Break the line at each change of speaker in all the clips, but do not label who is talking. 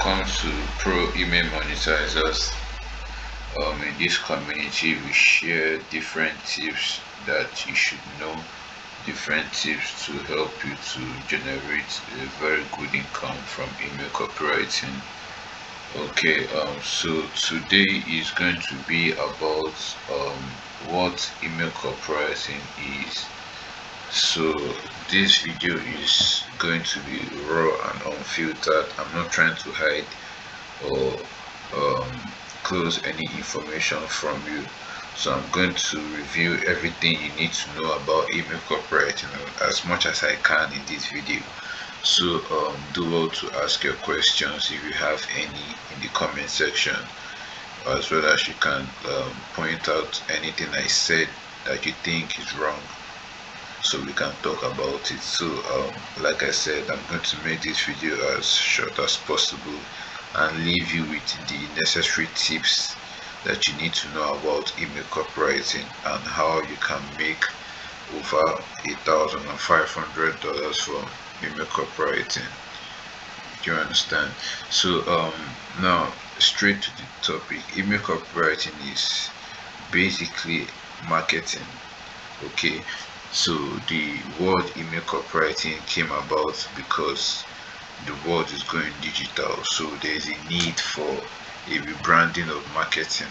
Welcome to Pro Email Monetizers. In this community, we share different tips that you should know, different tips to help you to generate a very good income from email copywriting. So today is going to be about what email copywriting is. So this video is going to be raw and unfiltered. I'm not trying to hide or close any information from you. So I'm going to review everything you need to know about email copywriting as much as I can in this video. So do well to ask your questions if you have any in the comment section, as well as you can point out anything I said that you think is wrong, so we can talk about it. So like I said, I'm going to make this video as short as possible and leave you with the necessary tips that you need to know about email copywriting and how you can make over $1,500 from email copywriting. Do you understand? So now straight to the topic. Email copywriting is basically marketing. Okay, so the word email copywriting came about because the world is going digital, so there is a need for a rebranding of marketing.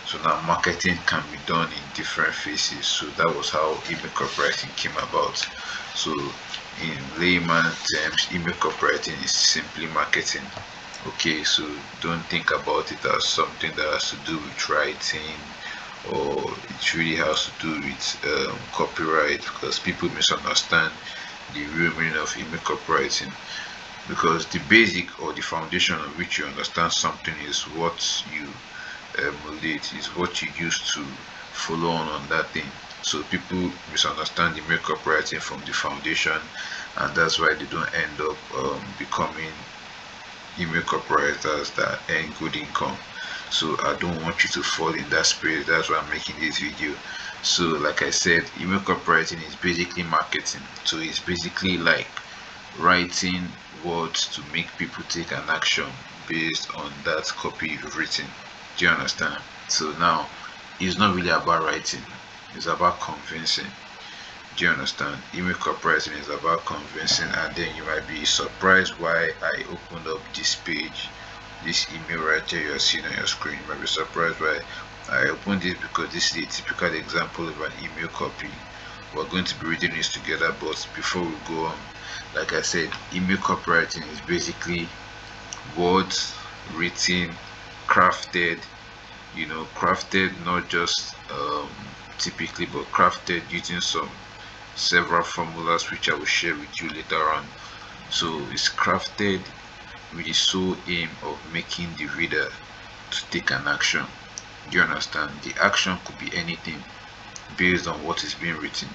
So now marketing can be done in different phases. So that was how email copywriting came about. So in layman terms, email copywriting is simply marketing. Okay, so don't think about it as something that has to do with writing, or it really has to do with copyright, because people misunderstand the real meaning of email copywriting. Because the basic or the foundation on which you understand something is what you emulate, is what you use to follow on that thing. So people misunderstand email copywriting from the foundation, and that's why they don't end up becoming email copywriters that earn good income. So I don't want you to fall in that spirit. That's why I'm making this video. So like I said, email copywriting is basically marketing. So it's basically like writing words to make people take an action based on that copy you've written. Do you understand? So now it's not really about writing, it's about convincing. Do you understand? Email copywriting is about convincing, and then you might be surprised why I opened up this page, this email right here you're seeing on your screen. You might be surprised why I opened this, because this is a typical example of an email copy. We're going to be reading this together, but before we go on, like I said, email copywriting is basically words written, crafted, crafted not just typically, but crafted using several formulas which I will share with you later on. So it's crafted with the sole aim of making the reader to take an action. Do you understand? The action could be anything based on what is being written.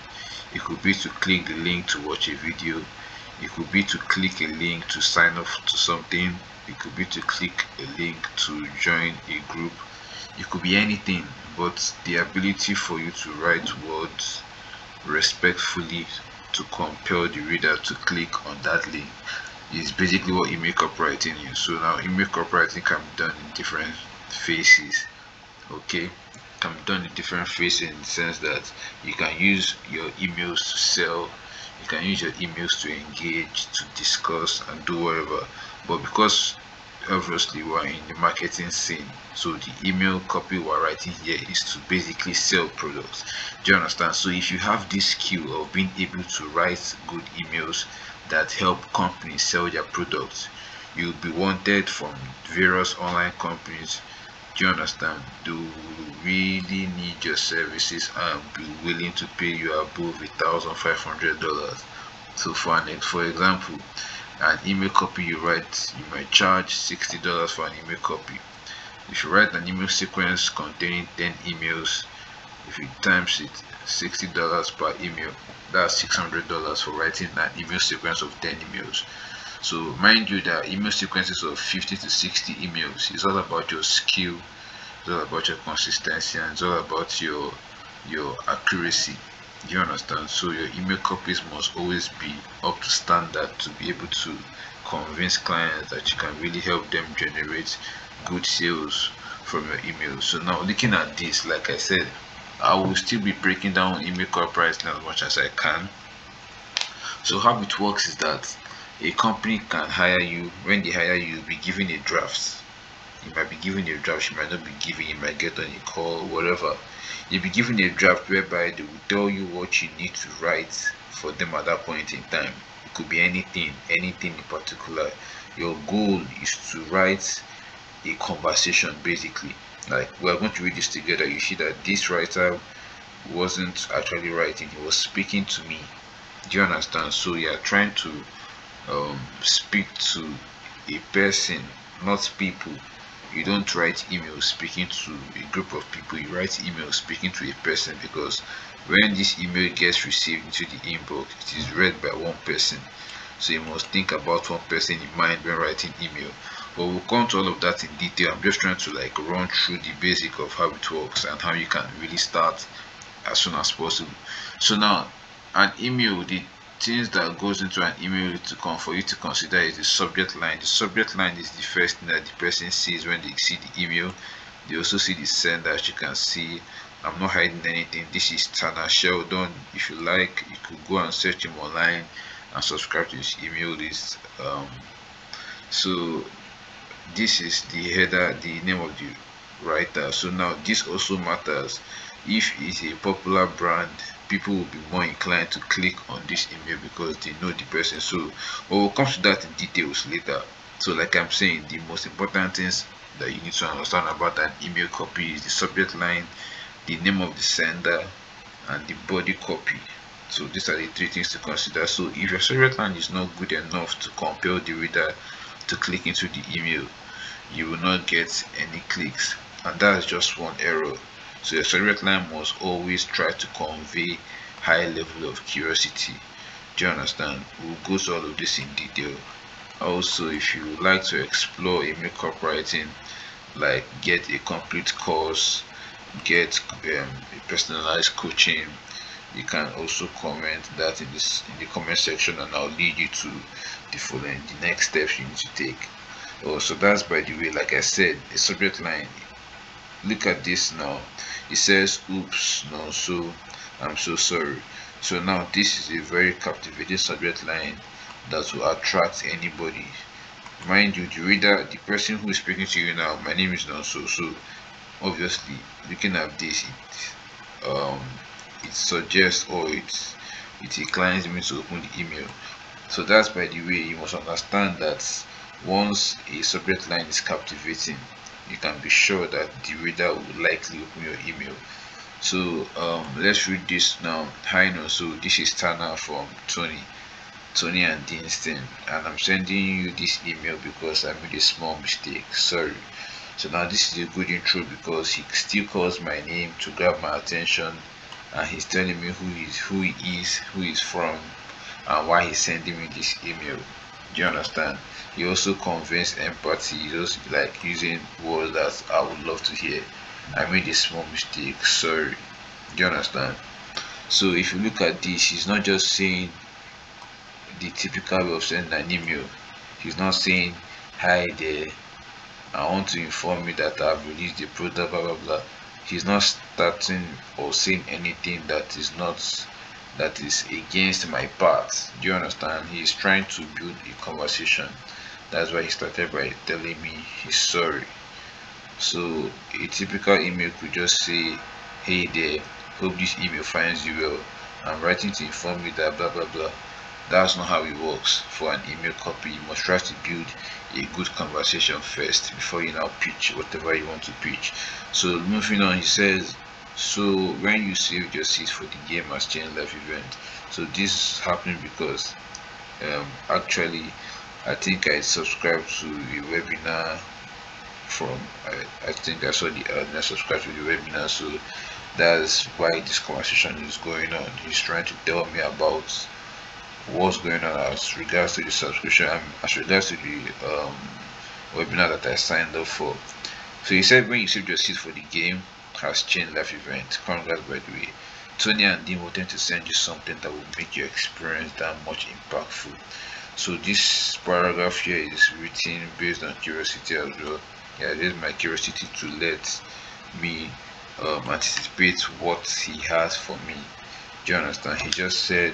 It could be to click the link to watch a video. It could be to click a link to sign up to something. It could be to click a link to join a group. It could be anything, but the ability for you to write words respectfully to compel the reader to click on that link is basically what email copywriting is. So now email copywriting can be done in different phases. Okay, can be done in different phases in the sense that you can use your emails to sell, you can use your emails to engage, to discuss and do whatever. But because obviously we're in the marketing scene, so the email copy we're writing here is to basically sell products. Do you understand? So if you have this skill of being able to write good emails that help companies sell their products, you'll be wanted from various online companies. Do you understand? They will really need your services and be willing to pay you above $1,500. So for example, an email copy you write, you might charge $60 for an email copy. If you write an email sequence containing 10 emails, if you times it $60 per email, that's $600 for writing an email sequence of 10 emails. So mind you that email sequences of 50 to 60 emails is all about your skill, it's all about your consistency, and it's all about your accuracy. Do you understand? So your email copies must always be up to standard to be able to convince clients that you can really help them generate good sales from your email. So now looking at this, like I said, I will still be breaking down email copywriting as much as I can. So how it works is that a company can hire you. When they hire you, you'll be given a draft. You might be given a draft, you might not be given, you might get on a call, whatever. You'll be given a draft whereby they will tell you what you need to write for them at that point in time. It could be anything in particular. Your goal is to write a conversation basically. Like, we're going to read this together. You see that this writer wasn't actually writing, he was speaking to me. Do you understand? So you're trying to speak to a person, not people. You don't write emails speaking to a group of people, you write emails speaking to a person, because when this email gets received into the inbox, it is read by one person. So you must think about one person in mind when writing email. But we'll come to all of that in detail. I'm just trying to like run through the basic of how it works and how you can really start as soon as possible. So now, an email, the things that goes into an email to come for you to consider is the subject line. The subject line is the first thing that the person sees when they see the email. They also see the sender. As you can see, I'm not hiding anything. This is Tana Sheldon. If you like, you could go and search him online and subscribe to his email list. So this is the header, the name of the writer. So now this also matters. If it's a popular brand, people will be more inclined to click on this email because they know the person. So we'll come to that in details later. So like I'm saying, the most important things that you need to understand about an email copy is the subject line, the name of the sender, and the body copy. So these are the three things to consider. So if your subject line is not good enough to compel the reader to click into the email, you will not get any clicks, and that's just one error. So your subject line must always try to convey high level of curiosity. Do you understand? We'll go to all of this in detail. Also, if you would like to explore email copywriting, like get a complete course, get a personalized coaching, you can also comment that in the comment section, and I'll lead you to the next steps you need to take. Oh, so that's by the way, like I said, a subject line. Look at this now. It says, "Oops, no, so I'm so sorry." So now this is a very captivating subject line that will attract anybody. Mind you, the reader, the person who is speaking to you now, my name is not so. So obviously, looking at this, it suggests, or it inclines me to open the email. So that's by the way, you must understand that once a subject line is captivating, you can be sure that the reader will likely open your email. So let's read this now. Hi, no. So this is Tana from Tony and Deanston, and I'm sending you this email because I made a small mistake. Sorry. So now this is a good intro because he still calls my name to grab my attention, and he's telling me who he's from, and why he's sending me this email. Do you understand? He also conveys empathy. He's also like using words that I would love to hear. I made a small mistake. Sorry. Do you understand? So if you look at this, he's not just saying the typical way of sending an email. He's not saying, "Hi there, I want to inform you that I've released the product, blah blah blah." He's not starting or saying anything that is against my path. Do you understand? He's trying to build a conversation. That's why he started by telling me he's sorry. So a typical email could just say, "Hey there, hope this email finds you well. I'm writing to inform you that blah blah blah." That's not how it works. For an email copy, you must try to build a good conversation first before you now pitch whatever you want to pitch. So moving on, he says, "So when you saved your seat for the game as chain life event." So this is happening because actually I think I subscribed to a webinar from I think I saw the I subscribed to the webinar, so that's why this conversation is going on. He's trying to tell me about what's going on as regards to the subscription and as regards to the webinar that I signed up for. So he said when you saved your seat for the game has changed life event. Congrats by the way. Tony and Dean wanted to send you something that will make your experience that much impactful. So this paragraph here is written based on curiosity as well. Yeah, this is my curiosity to let me anticipate what he has for me. Do you understand? He just said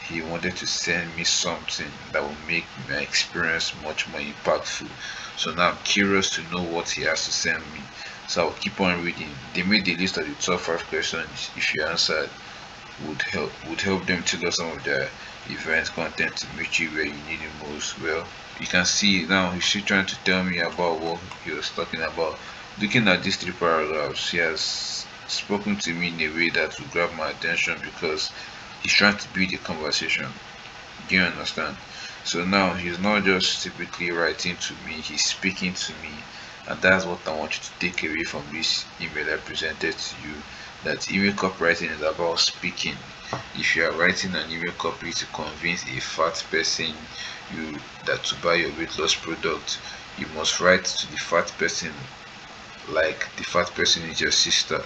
he wanted to send me something that will make my experience much more impactful. So now I'm curious to know what he has to send me. So I'll keep on reading. They made the list of the top 5 questions. If you answered, would help them tailor some of their event content to meet you where you need it most. Well, you can see now he's still trying to tell me about what he was talking about. Looking at these 3 paragraphs, he has spoken to me in a way that will grab my attention because he's trying to build a conversation. Do you understand? So now he's not just typically writing to me, he's speaking to me. And that's what I want you to take away from this email I presented to you. That email copywriting is about speaking. If you are writing an email copy to convince a fat person you that to buy your weight loss product, you must write to the fat person like the fat person is your sister.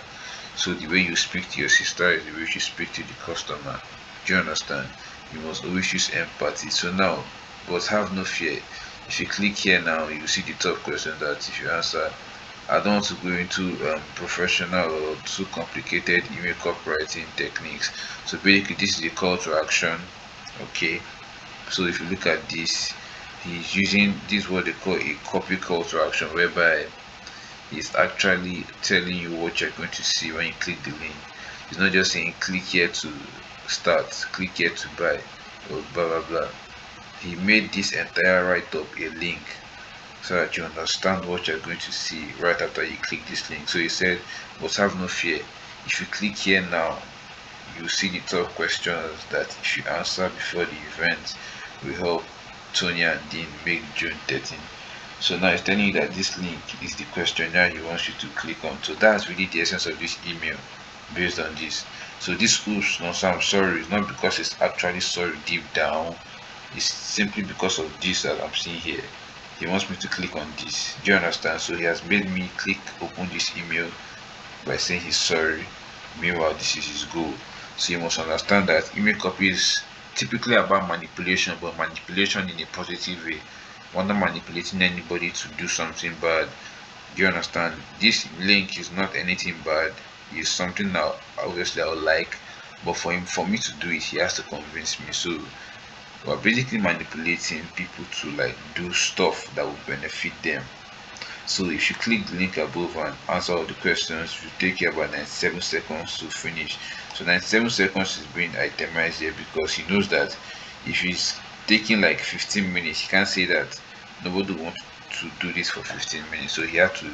So the way you speak to your sister is the way you speak to the customer. Do you understand? You must always use empathy. So now, but have no fear. If you click here now, you see the top question that if you answer, I don't want to go into professional or too complicated email copywriting techniques. So basically, this is a call to action. Okay. So if you look at this, he's using this what they call a copy call to action, whereby is actually telling you what you're going to see when you click the link. It's not just saying click here to start, click here to buy, or blah blah blah. He made this entire write-up a link so that you understand what you're going to see right after you click this link. So he said, but have no fear. If you click here now, you see the top questions that if you answer before the event will help Tony and Dean make June 13. So now it's telling you that this link is the questionnaire he wants you to click on. So that's really the essence of this email based on this. So this oops, no, so I'm sorry, it's not because it's actually sorry deep down. It's simply because of this that I'm seeing here. He wants me to click on this. Do you understand? So he has made me click open this email by saying he's sorry. Meanwhile, this is his goal. So you must understand that email copy is typically about manipulation, but manipulation in a positive way. We're not manipulating anybody to do something bad. Do you understand? This link is not anything bad. It's something that obviously I would like, but for me to do it, he has to convince me. So we're basically manipulating people to like do stuff that will benefit them. So if you click the link above and answer all the questions, it will take you about 97 seconds to finish. So 97 seconds is being itemized here because he knows that if he's taking like 15 minutes, he can't say that nobody wants to do this for 15 minutes. So he had to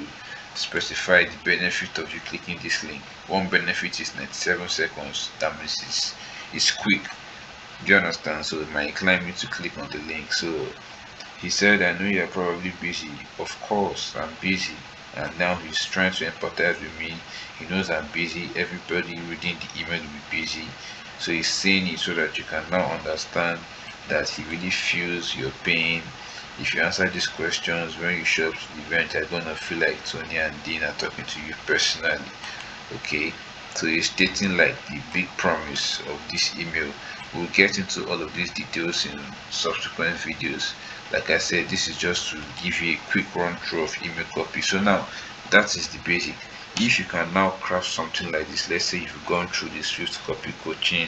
specify the benefit of you clicking this link. One benefit is 97 seconds. That means it's quick. Do you understand? So it might incline me to click on the link. So he said, I know you're probably busy. Of course, I'm busy. And now he's trying to empathize with me. He knows I'm busy. Everybody reading the email will be busy. So he's saying it so that you can now understand that he really feels your pain. If you answer these questions when you show up to the event, you're gonna feel like Tony and Dean are talking to you personally. Okay, so he's stating like the big promise of this email. We'll get into all of these details in subsequent videos. Like I said, this is just to give you a quick run through of email copy. So now that is the basic. If you can now craft something like this, let's say you've gone through this Swift copy coaching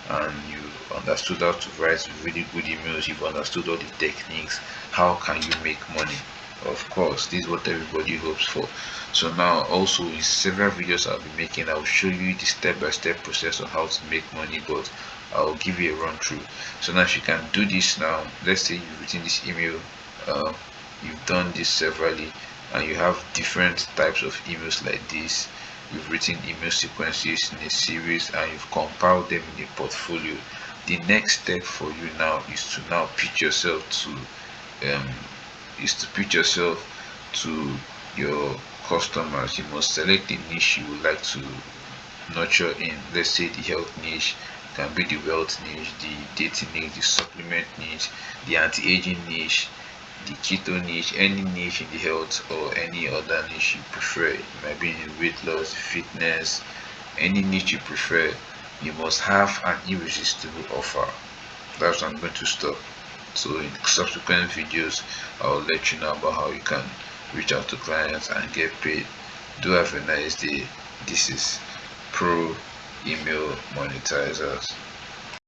and you understood how to write really good emails, you've understood all the techniques, how can you make money? Of course, this is what everybody hopes for. So now also in several videos I'll be making, I'll show you the step-by-step process on how to make money, but I'll give you a run through. So now if you can do this now, let's say you've written this email, uh, you've done this severally, and you have different types of emails like this. You've written email sequences in a series and you've compiled them in a portfolio. The next step for you now is to now pitch yourself to um, to your customers. You must select the niche you would like to nurture in. Let's say the health niche can be the wealth niche, the dating niche, the supplement niche, the anti-aging niche, the keto niche, any niche in the health or any other niche you prefer. It might be in weight loss, fitness, any niche you prefer. You must have an irresistible offer. That's where I'm going to stop. So in subsequent videos, I'll let you know about how you can reach out to clients and get paid. Do have a nice day. This is Pro Email Monetizers.